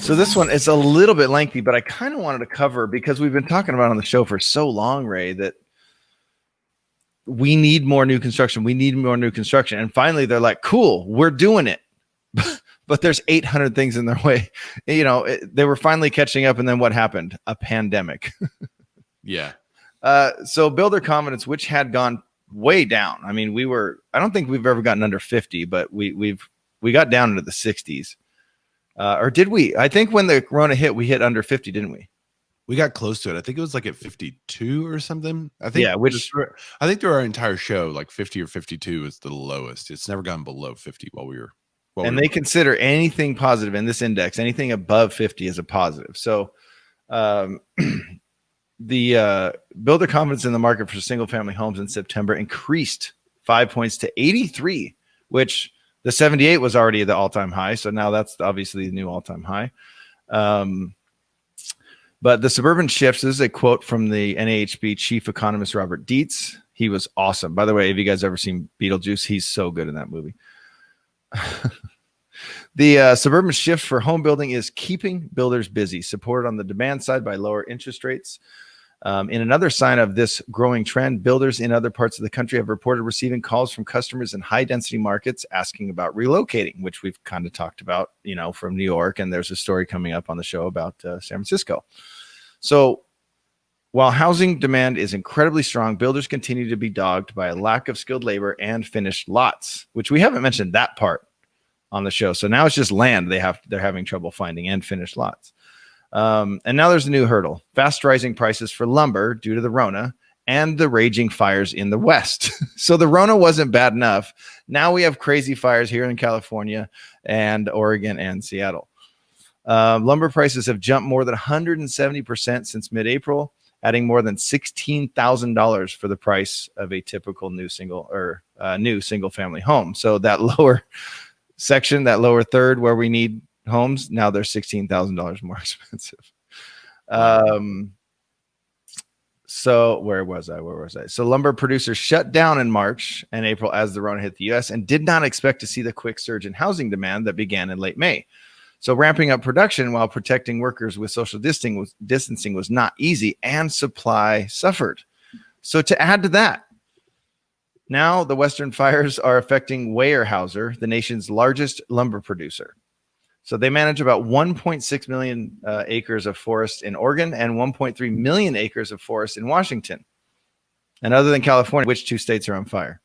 So this one is a little bit lengthy, but I kind of wanted to cover because we've been talking about on the show for so long, Ray, that we need more new construction. We need more new construction. And finally, they're like, cool, we're doing it. But there's 800 things in their way. They were finally catching up. And then what happened? A pandemic. Yeah. So builder confidence, which had gone way down. I mean, I don't think we've ever gotten under 50, but we got down into the 60s. Or did we? I think when the Corona hit, we hit under 50, didn't we? We got close to it. I think it was like at 52 or something. I think through our entire show, like 50 or 52 is the lowest. It's never gone below 50 while we were. They consider anything positive in this index, anything above 50 is a positive. So the builder confidence in the market for single family homes in September increased 5 points to 83, which the 78 was already the all-time high. So now that's obviously the new all-time high. But the suburban shifts, this is a quote from the NAHB chief economist, Robert Dietz. He was awesome. By the way, have you guys ever seen Beetlejuice? He's so good in that movie. The suburban shift for home building is keeping builders busy, supported on the demand side by lower interest rates. In another sign of this growing trend, builders in other parts of the country have reported receiving calls from customers in high density markets asking about relocating, which we've kind of talked about, from New York. And there's a story coming up on the show about San Francisco. So while housing demand is incredibly strong, builders continue to be dogged by a lack of skilled labor and finished lots, which we haven't mentioned that part on the show. So now it's just land they're having trouble finding and finished lots. And now there's a new hurdle: fast rising prices for lumber due to the Rona and the raging fires in the West. So the Rona wasn't bad enough. Now we have crazy fires here in California and Oregon and Seattle. Lumber prices have jumped more than 170% since mid-April, adding more than $16,000 for the price of a typical new single family home. So that lower section, that lower third where we need homes, now they're $16,000 more expensive. So where was I? So lumber producers shut down in March and April as the Rona hit the U.S. and did not expect to see the quick surge in housing demand that began in late May. So ramping up production while protecting workers with social distancing was not easy, and supply suffered. So to add to that, now the Western fires are affecting Weyerhaeuser, the nation's largest lumber producer. So they manage about 1.6 million acres of forest in Oregon and 1.3 million acres of forest in Washington. And other than California, which two states are on fire?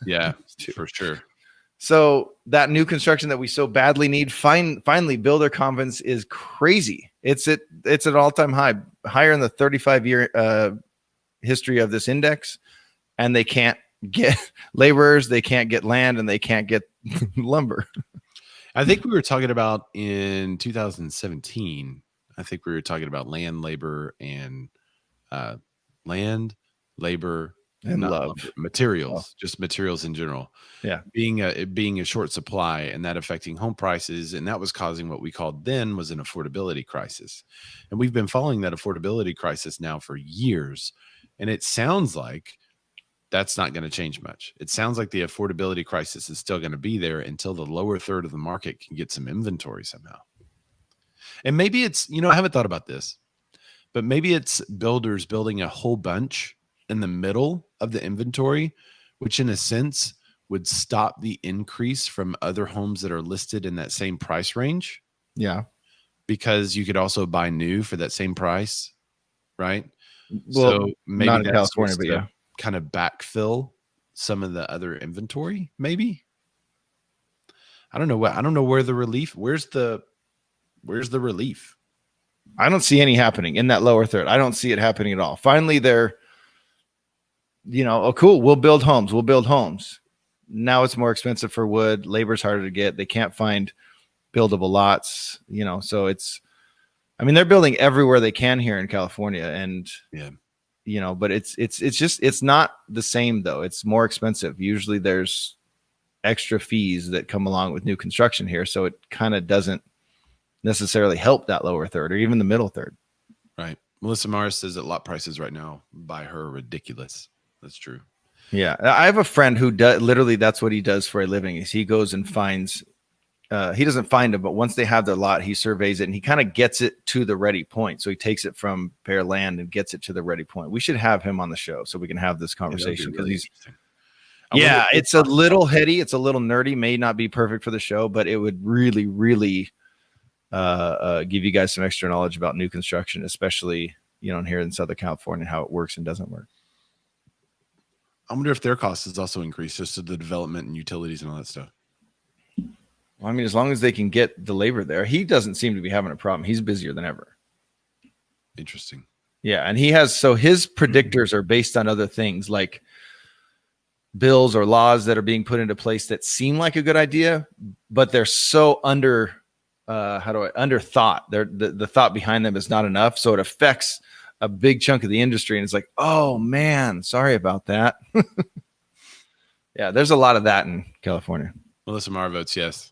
Yeah, for sure. So that new construction that we so badly need, finally, builder confidence is crazy. It's at an all-time high, higher in the 35-year history of this index, and they can't get laborers, they can't get land, and they can't get lumber. I think we were talking about in 2017. I think we were talking about land, labor, and materials, just materials in general. Yeah, being a short supply, and that affecting home prices, and that was causing what we called then was an affordability crisis. And we've been following that affordability crisis now for years, and it sounds like that's not going to change much. It sounds like the affordability crisis is still going to be there until the lower third of the market can get some inventory somehow. And maybe it's, I haven't thought about this, but maybe it's builders building a whole bunch in the middle of the inventory, which in a sense would stop the increase from other homes that are listed in that same price range. Yeah. Because you could also buy new for that same price, right? Well, so maybe not in California, but yeah, kind of backfill some of the other inventory, maybe. I don't know where the relief, where's the relief? I don't see any happening in that lower third. I don't see it happening at all. Finally, they're, oh, cool, we'll build homes. Now it's more expensive for wood. Labor's harder to get. They can't find buildable lots, so they're building everywhere they can here in California. And, but it's not the same though. It's more expensive. Usually there's extra fees that come along with new construction here. So it kind of doesn't necessarily help that lower third or even the middle third. Right. Melissa Morris says that lot prices right now by her are ridiculous. That's true. Yeah. I have a friend who does literally, that's what he does for a living, is he goes and finds he doesn't find them, but once they have their lot, he surveys it and he kind of gets it to the ready point. So he takes it from bare land and gets it to the ready point. We should have him on the show so we can have this conversation because he's, yeah, it's a little heady. It's a little nerdy, may not be perfect for the show, but it would really, really give you guys some extra knowledge about new construction, especially, you know, here in Southern California, how it works and doesn't work. I wonder if their cost has also increased just to the development and utilities and all that stuff. Well, I mean, as long as they can get the labor there, he doesn't seem to be having a problem. He's busier than ever. Interesting. Yeah. And he has, so his predictors are based on other things like bills or laws that are being put into place that seem like a good idea, but they're so under thought. The thought behind them is not enough. So it affects a big chunk of the industry. And it's like, oh man, sorry about that. Yeah. There's a lot of that in California. Melissa Marr votes yes.